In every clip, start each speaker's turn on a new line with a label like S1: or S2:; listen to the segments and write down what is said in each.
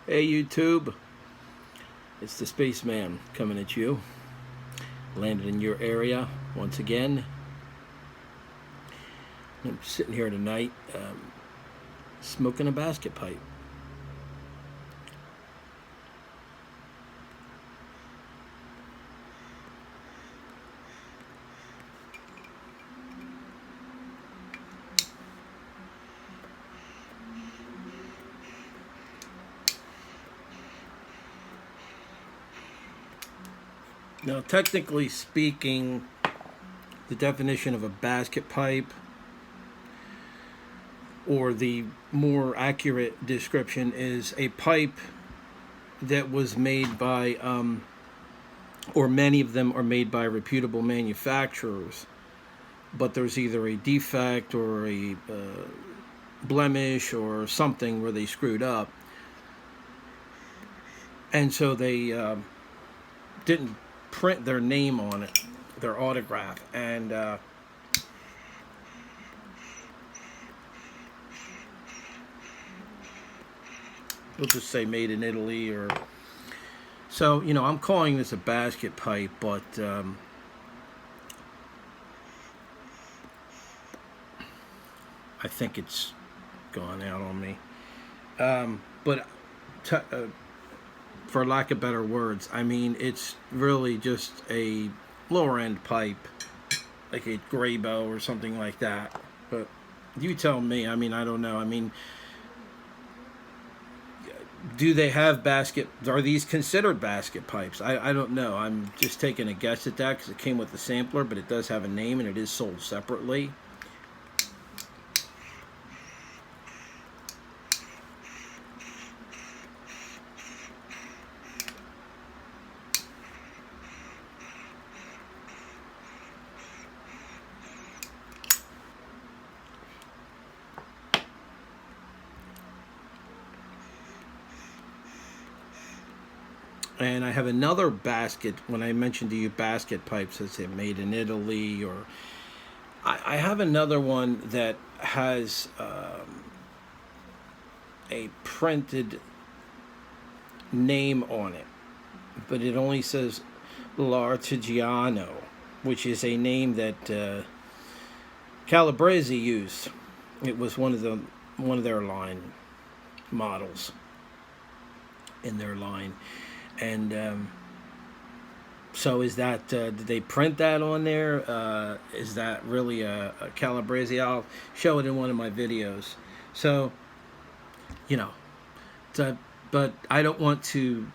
S1: Hey YouTube, it's the Spaceman coming at you. Landed in your area once again. I'm sitting here tonight smoking a basket pipe. Now, technically speaking, the definition of a basket pipe, or the more accurate description, is a pipe that was made by, or many of them are made by reputable manufacturers, but there's either a defect or a blemish or something where they screwed up, and so they didn't print their name on it, their autograph, and we'll just say made in Italy. Or so, I'm calling this a basket pipe, but I think it's gone out on me. But for lack of better words, I mean, it's really just a lower end pipe, like a Graybo or something like that. But you tell me. I mean, I don't know. I mean, do they have basket? Are these considered basket pipes? I don't know. I'm just taking a guess at that because it came with the sampler, but it does have a name and it is sold separately. And I have another basket. When I mentioned to you basket pipes, I said made in Italy, or I have another one that has a printed name on it, but it only says L'Artigiano, which is a name that Calabrese used. It was one of their line models in their line. And so is that, did they print that on there? Is that really a Calabrese? I'll show it in one of my videos. So, but I don't want to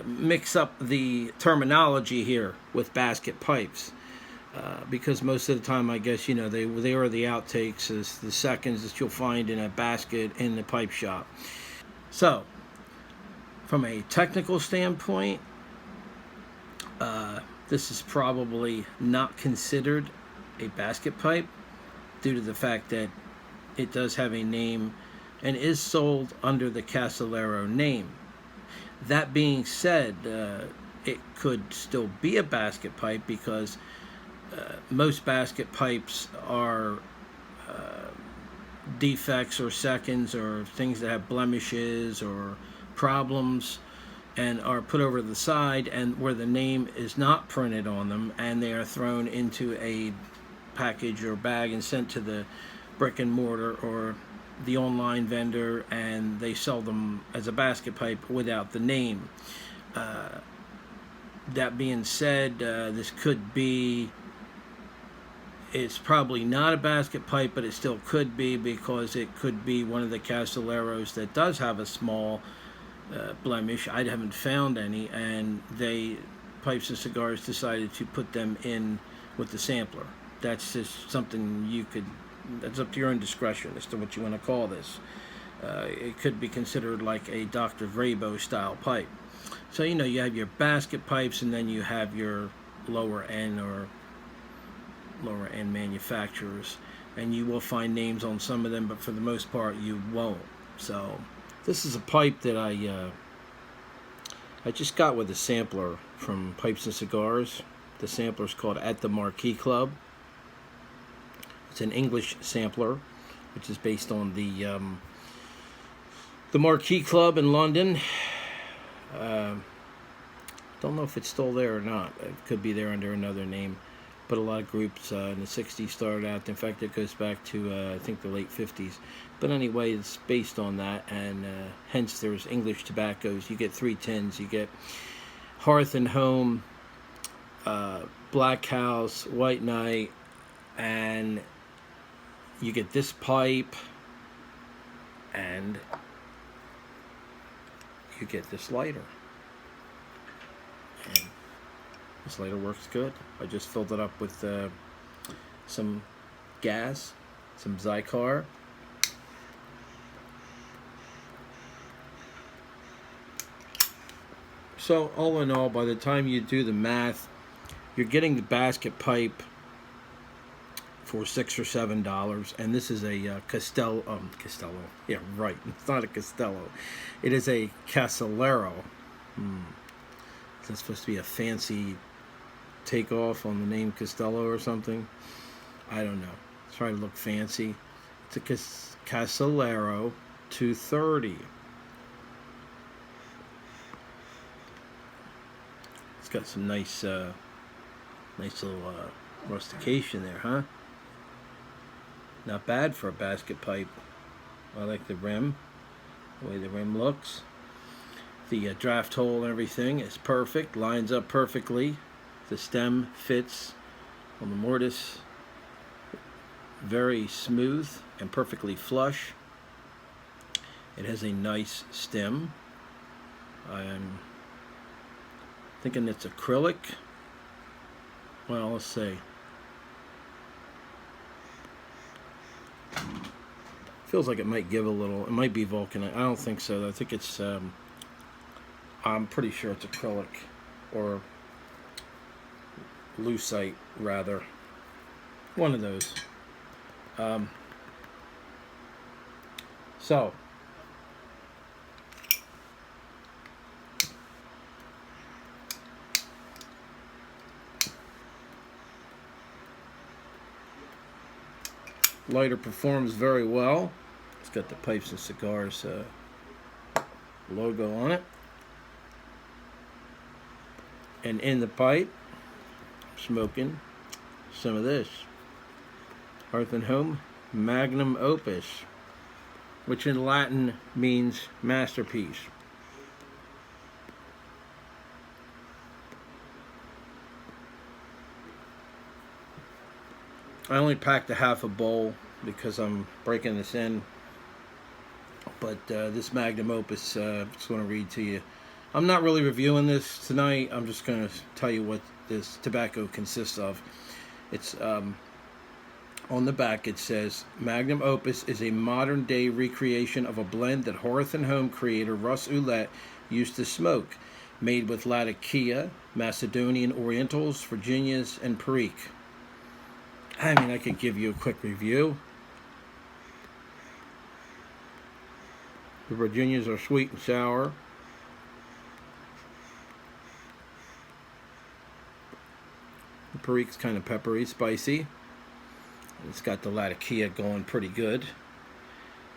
S1: mix up the terminology here with basket pipes. Because most of the time, I guess, they are the outtakes, as the seconds that you'll find in a basket in the pipe shop. So, from a technical standpoint, this is probably not considered a basket pipe due to the fact that it does have a name and is sold under the Casillero name. That being said, it could still be a basket pipe because most basket pipes are defects or seconds or things that have blemishes or problems and are put over to the side, and where the name is not printed on them, and they are thrown into a package or bag and sent to the brick and mortar or the online vendor, and they sell them as a basket pipe without the name. That being said, this could be, it's probably not a basket pipe, but it still could be, because it could be one of the Casilleros that does have a small blemish. I haven't found any, and Pipes and Cigars decided to put them in with the sampler. That's just something that's up to your own discretion as to what you want to call this. It could be considered like a Dr. Graybo style pipe. So, you have your basket pipes, and then you have your lower end manufacturers, and you will find names on some of them, but for the most part you won't. So this is a pipe that I just got with a sampler from Pipes and Cigars. The sampler is called At the Marquee Club. It's an English sampler, which is based on the The Marquee Club in London. Don't know if it's still there or not. It could be there under another name. But a lot of groups in the 60s started out. In fact, it goes back to, I think, the late 50s. But anyway, it's based on that. And hence, there's English tobaccos. You get 3 tins. You get Hearth and Home, Black House, White Knight. And you get this pipe. And you get this lighter. And this lighter works good. I just filled it up with some gas, some Cigars. So all in all, by the time you do the math, you're getting the basket pipe for $6 or $7, and this is a Castello. Yeah, right. It's not a Castello. It is a Casillero. Is that supposed to be a fancy takeoff on the name Castello or something? I don't know. It's trying to look fancy. It's a Casillero 230. It's got some nice little rustication there, huh? Not bad for a basket pipe. I like the rim, the way the rim looks. The draft hole and everything is perfect, lines up perfectly. The stem fits on the mortise, very smooth and perfectly flush. It has a nice stem. I'm thinking it's acrylic. Well, let's see. Feels like it might give a little. It might be vulcanite. I don't think so. I think it's. I'm pretty sure it's acrylic or lucite, rather. One of those. So. Lighter performs very well. It's got the Pipes and Cigars logo on it. And in the pipe, smoking some of this Hearth and Home Magnum Opus, which in Latin means masterpiece. I only packed a half a bowl because I'm breaking this in. But this Magnum Opus, just want to read to you. I'm not really reviewing this tonight. I'm just going to tell you what this tobacco consists of. It's on the back. It says Magnum Opus is a modern day recreation of a blend that Hearth and Home creator Russ Ouellette used to smoke, made with Latakia, Macedonian Orientals, Virginias, and Perique. I mean, I could give you a quick review. The Virginias are sweet and sour. The Perique's kind of peppery, spicy. It's got the Latakia going pretty good.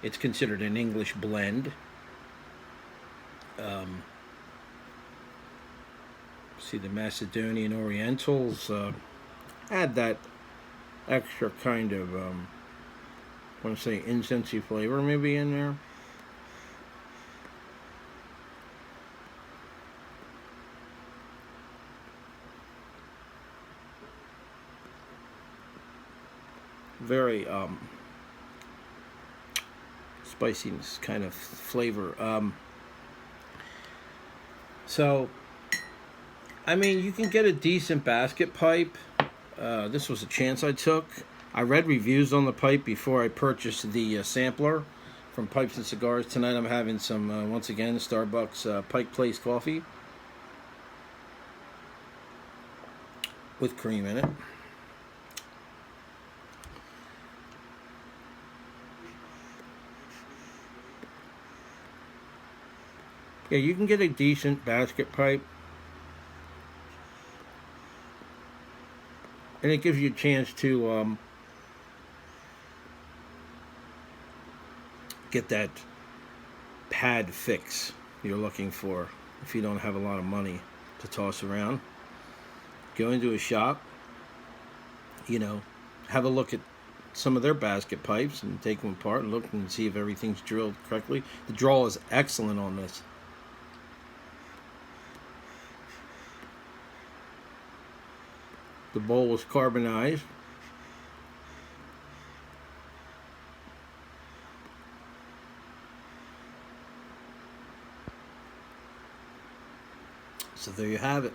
S1: It's considered an English blend. See the Macedonian Orientals. Add that extra kind of, I want to say incensey flavor maybe in there. Very spiciness kind of flavor. So, I mean, you can get a decent basket pipe. This was a chance I took. I read reviews on the pipe before I purchased the sampler from Pipes and Cigars. Tonight I'm having some, once again, Starbucks Pike Place coffee with cream in it. Yeah, you can get a decent basket pipe. And it gives you a chance to get that pad fix you're looking for if you don't have a lot of money to toss around. Go into a shop, you know, have a look at some of their basket pipes and take them apart and look and see if everything's drilled correctly. The draw is excellent on this. The bowl was carbonized. So there you have it.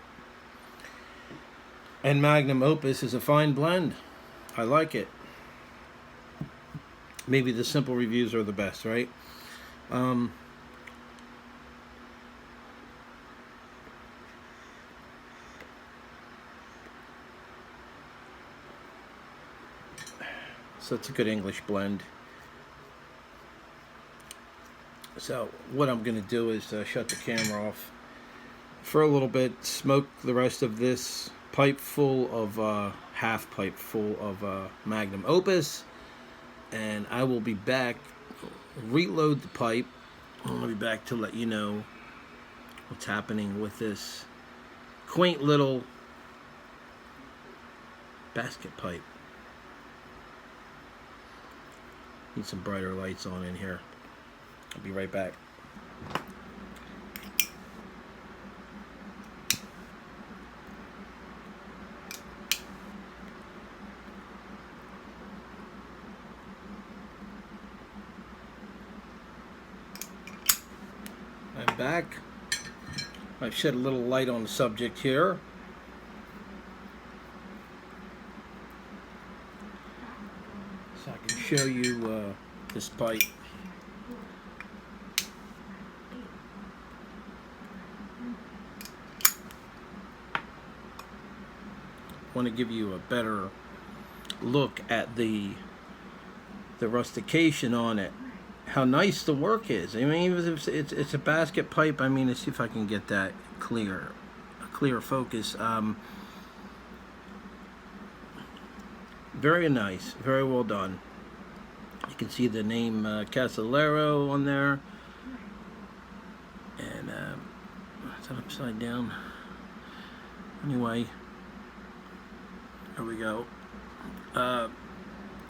S1: And Magnum Opus is a fine blend. I like it. Maybe the simple reviews are the best, right? So it's a good English blend. So what I'm going to do is shut the camera off for a little bit, smoke the rest of this pipe full of, half pipe full of Magnum Opus, and I will be back, reload the pipe. I'll be back to let you know what's happening with this quaint little basket pipe. Need some brighter lights on in here. I'll be right back. I'm back. I've shed a little light on the subject here. So I can show you this pipe. I want to give you a better look at the rustication on it. How nice the work is. I mean, even if it's a basket pipe. I mean, let's see if I can get that clear, a clear focus. Very nice, very well done. You can see the name Casillero on there, and is that upside down? Anyway, there we go.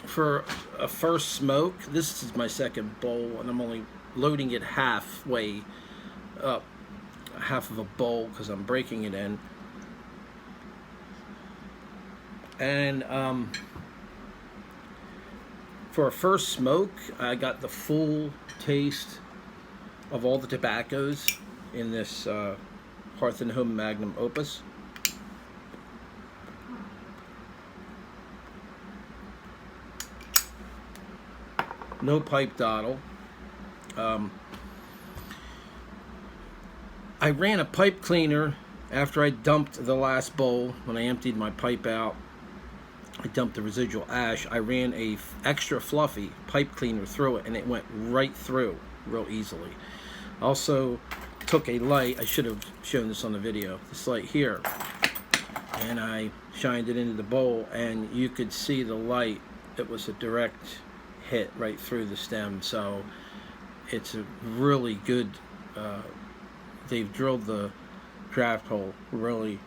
S1: For a first smoke, this is my second bowl, and I'm only loading it halfway up, half of a bowl, because I'm breaking it in. And for a first smoke, I got the full taste of all the tobaccos in this Hearth and Home Magnum Opus. No pipe dottle. I ran a pipe cleaner after I dumped the last bowl. When I emptied my pipe out, I dumped the residual ash. I ran a extra fluffy pipe cleaner through it, and it went right through real easily. Also took a light, I should have shown this on the video, this light here, and I shined it into the bowl, and you could see the light. It was a direct hit right through the stem. So it's a really good, they've drilled the draft hole really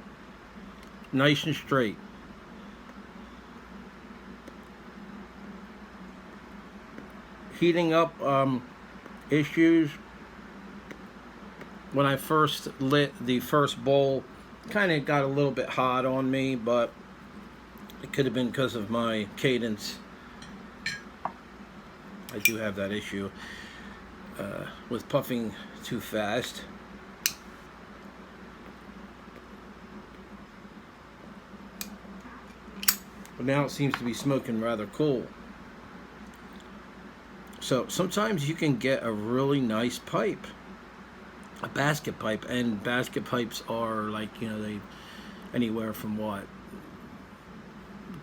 S1: nice and straight. Heating up issues. When I first lit the first bowl, kind of got a little bit hot on me, but it could have been because of my cadence. I do have that issue with puffing too fast. But now it seems to be smoking rather cool. So sometimes you can get a really nice pipe, a basket pipe, and basket pipes are like, you know, they anywhere from what,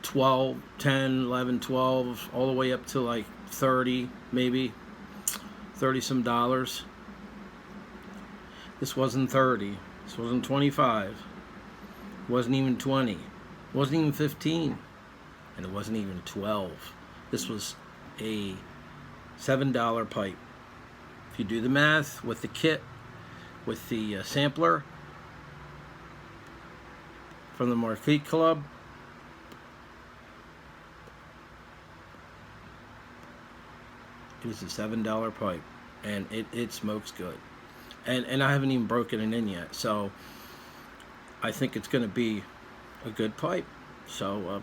S1: 12, 10, 11, 12, all the way up to like 30, maybe 30 some dollars. This wasn't 30, this wasn't 25, it wasn't even 20, it wasn't even 15, and it wasn't even 12. This was a $7 pipe. If if you do the math with the kit, with the sampler from the Marquee Club, it is a $7 pipe, and it smokes good. And I haven't even broken it in yet, so I think it's going to be a good pipe. So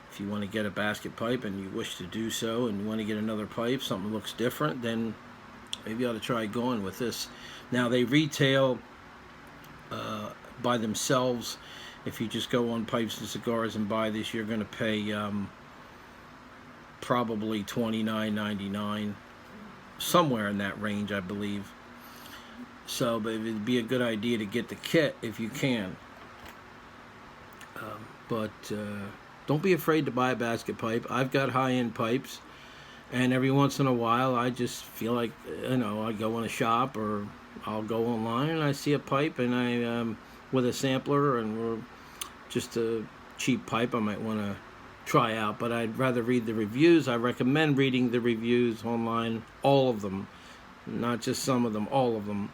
S1: if you want to get a basket pipe and you wish to do so, and you want to get another pipe, something looks different, then maybe you ought to try going with this. Now, they retail by themselves. If you just go on Pipes and Cigars and buy this, you're going to pay probably $29.99, somewhere in that range, I believe. So, but it'd be a good idea to get the kit if you can. But don't be afraid to buy a basket pipe. I've got high-end pipes, and every once in a while I just feel like, I go in a shop, or I'll go online and I see a pipe, and I with a sampler and just a cheap pipe I might want to try out, but I'd rather read the reviews. I recommend reading the reviews online, all of them, not just some of them, all of them,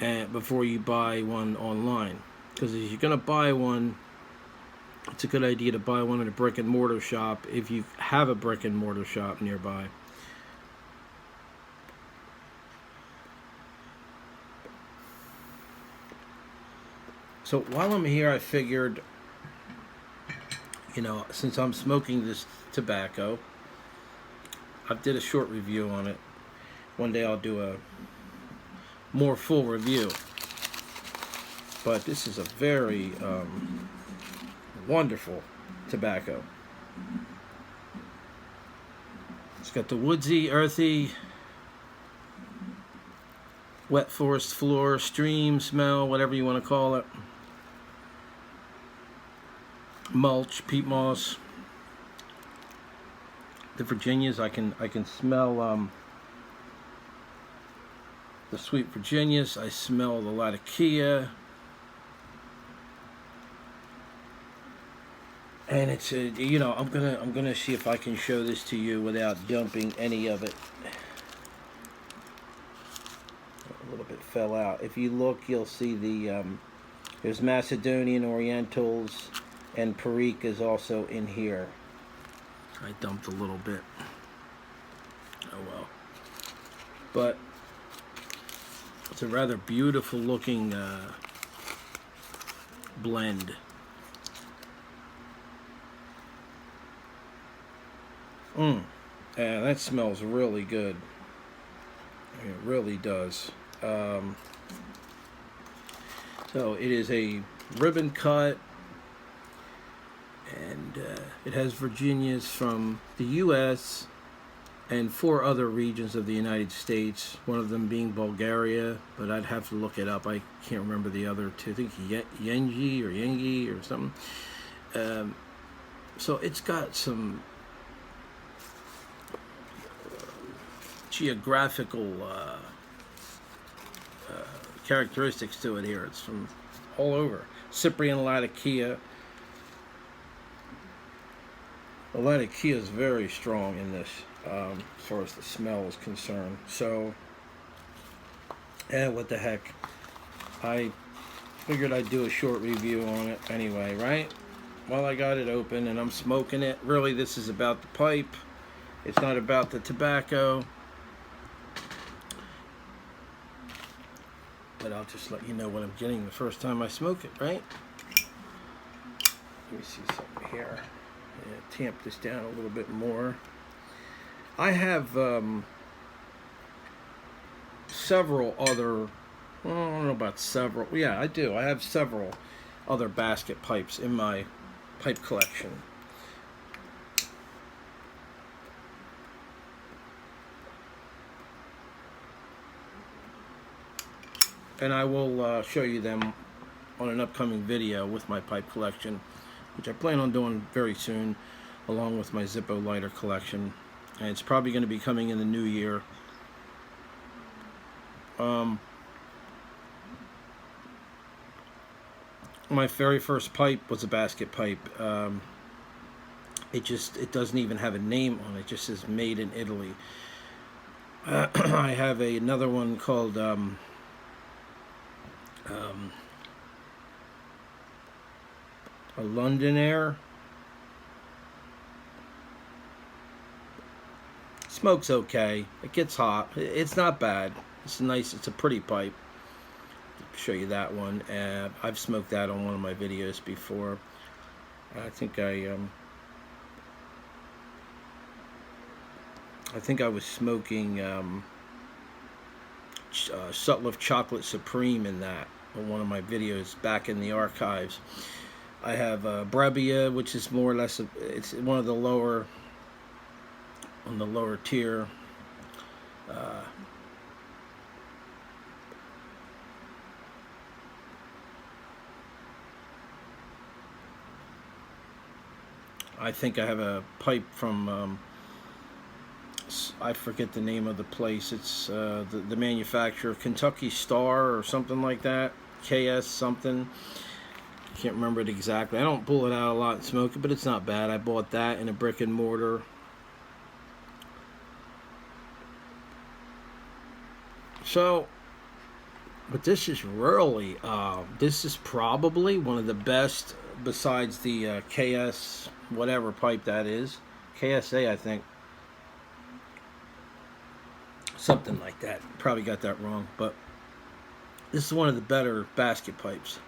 S1: and before you buy one online. Because if you're going to buy one, it's a good idea to buy one at a brick and mortar shop if you have a brick and mortar shop nearby. So while I'm here, I figured, since I'm smoking this tobacco, I did a short review on it. One day I'll do a more full review. But this is a very wonderful tobacco. It's got the woodsy, earthy, wet forest floor, stream smell, whatever you want to call it. Mulch, peat moss. The Virginias, I can smell the sweet Virginias. I smell the Latakia, and it's I'm gonna see if I can show this to you without dumping any of it. A little bit fell out. If you look, you'll see there's Macedonian Orientals, and Perique is also in here. I dumped a little bit. Oh well. But it's a rather beautiful looking blend. Yeah, that smells really good. It really does. So it is a ribbon cut, and it has Virginias from the U.S. and 4 other regions of the United States, one of them being Bulgaria, but I'd have to look it up. I can't remember the other 2. I think Yengi or something. So it's got some geographical characteristics to it here. It's from all over. Cyprian Latakia. The Latakia is very strong in this, as far as the smell is concerned. So, what the heck. I figured I'd do a short review on it anyway, right? Well, I got it open and I'm smoking it. Really, this is about the pipe. It's not about the tobacco. But I'll just let you know what I'm getting the first time I smoke it, right? Let me see something here. Tamp this down a little bit more. I have several other, I don't know about several, yeah, I do. I have several other basket pipes in my pipe collection. And I will show you them on an upcoming video with my pipe collection, which I plan on doing very soon, along with my Zippo lighter collection. And it's probably going to be coming in the new year. My very first pipe was a basket pipe. It doesn't even have a name on it. It just says made in Italy. I have another one called a London Air. Smoke's okay. It gets hot. It's not bad. It's nice. It's a pretty pipe. I'll show you that one. I've smoked that on one of my videos before. I think I was smoking Sutliff Chocolate Supreme in that on one of my videos back in the archives. I have Brebbia, which is more or less it's one of the lower on the lower tier. I think I have a pipe from I forget the name of the place. It's the manufacturer, Kentucky Star or something like that. KS something. Can't remember it exactly. I don't pull it out a lot and smoke it, but it's not bad. I bought that in a brick and mortar. So, but this is really, this is probably one of the best besides the KS, whatever pipe that is. KSA, I think. Something like that. Probably got that wrong, but this is one of the better basket pipes.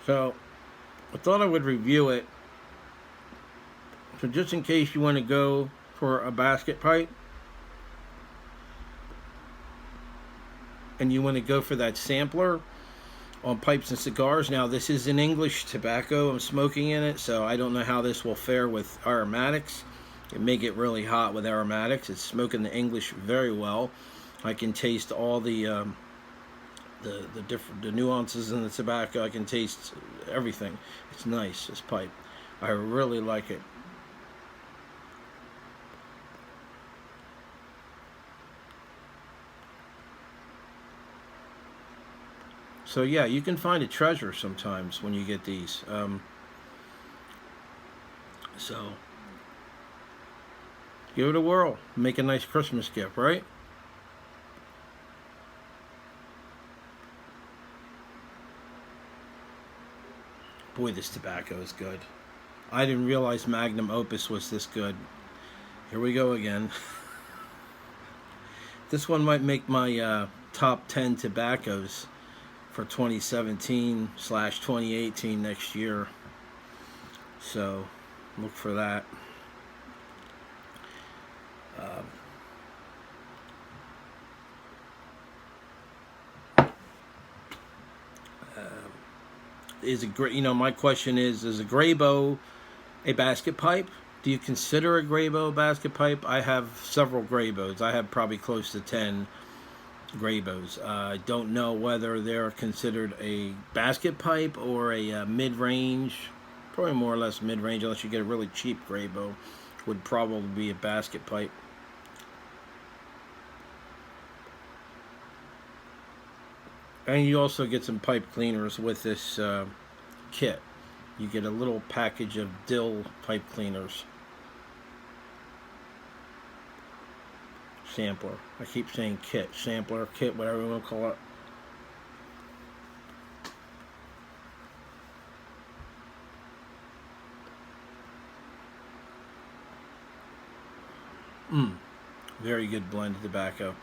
S1: So, I thought I would review it. So just in case you want to go for a basket pipe, and you want to go for that sampler on pipes and cigars. Now, this is an English tobacco I'm smoking in it, so I don't know how this will fare with aromatics. It may get really hot with aromatics. It's smoking the English very well. I can taste all the nuances in the tobacco. I can taste everything. It's nice, this pipe. I really like it. So yeah, you can find a treasure sometimes when you get these. So give it a whirl. Make a nice Christmas gift, right? Boy, this tobacco is good. I didn't realize Magnum Opus was this good. Here we go again. This one might make my top 10 tobaccos for 2017/2018 next year. So look for that. Is a great, my question is a Graybo a basket pipe? Do you consider a Graybo a basket pipe? I have several Graybos. I have probably close to 10 Graybos. I don't know whether they're considered a basket pipe or a mid-range. Probably more or less mid-range, unless you get a really cheap Graybo. Would probably be a basket pipe. And you also get some pipe cleaners with this kit. You get a little package of dill pipe cleaners. Sampler. I keep saying kit. Sampler, kit, whatever you want to call it. Very good blend of tobacco.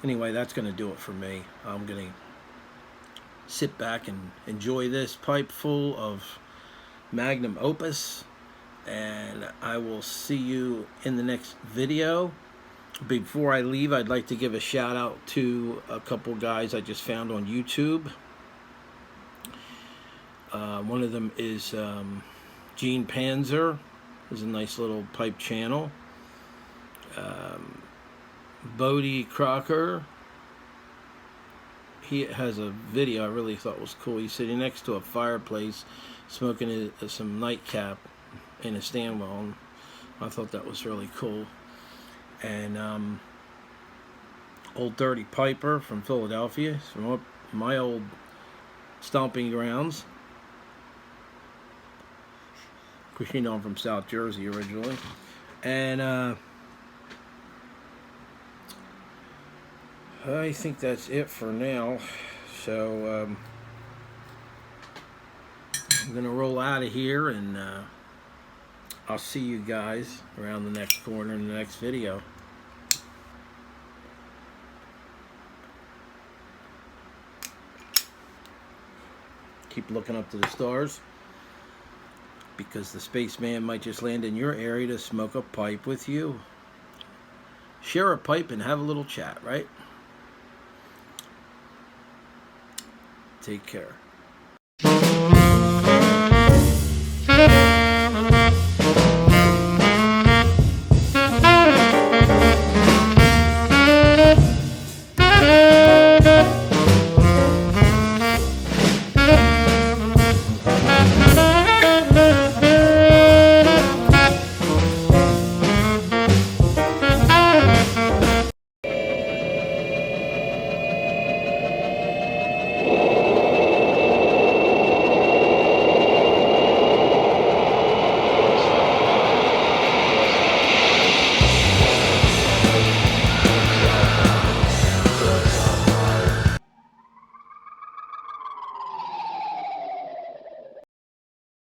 S1: Anyway, that's going to do it for me. I'm going to sit back and enjoy this pipe full of Magnum Opus, and I will see you in the next video. Before I leave, I'd like to give a shout out to a couple guys I just found on YouTube. One of them is Gene Panzer. There's a nice little pipe channel. Bodie Crocker. He has a video I really thought was cool. He's sitting next to a fireplace smoking some nightcap in a Stanwell. I thought that was really cool. And Old Dirty Piper from Philadelphia, from my old stomping grounds. Of course, I'm from South Jersey originally. And I think that's it for now. So I'm gonna roll out of here, and I'll see you guys around the next corner in the next video. Keep looking up to the stars, because the spaceman might just land in your area to smoke a pipe with you. Share a pipe and have a little chat, right? Take care.